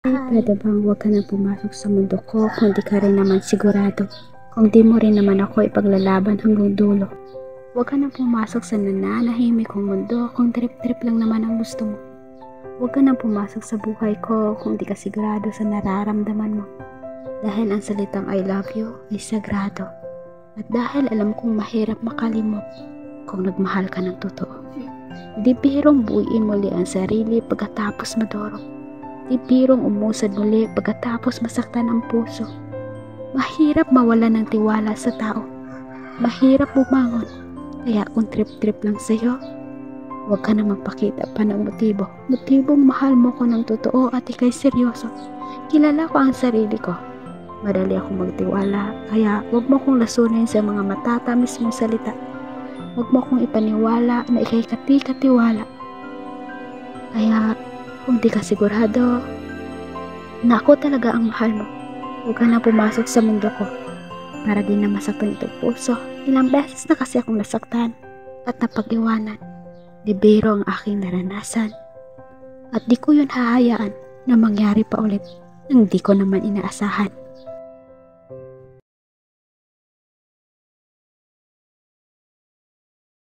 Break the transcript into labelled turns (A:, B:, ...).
A: Pwede bang huwag ka na pumasok sa mundo ko kung di ka rin naman sigurado? Kung di mo rin naman ako ipaglalaban hanggang dulo. Huwag ka na pumasok sa nananahimik kong mundo kung trip-trip lang naman ang gusto mo. Huwag ka na pumasok sa buhay ko kung di ka sigurado sa nararamdaman mo. Dahil ang salitang I love you ay sagrado. At dahil alam kong mahirap makalimot kung nagmahal ka ng totoo. Di birong buuin muli ang sarili pagkatapos madorong. Di birong umusad muli pagkatapos masaktan ang puso. Mahirap mawalan ng tiwala sa tao. Mahirap bumangon. Kaya kung trip-trip lang sa'yo, huwag ka na magpakita pa ng motibo. Motibong mahal mo ko ng totoo at ikay seryoso. Kilala ko ang sarili ko. Madali akong magtiwala. Kaya huwag mo kong lasunin sa mga matatamis mong salita. Huwag mo kong ipaniwala na ikay kati-katiwala. Kaya kung di ka sigurado na ako talaga ang mahal mo, huwag ka na pumasok sa mundo ko para di na masaktan itong puso. Ilang beses na kasi akong nasaktan at napag-iwanan. Di biro ang aking naranasan at di ko yun hahayaan na mangyari pa ulit nang di ko naman inaasahan.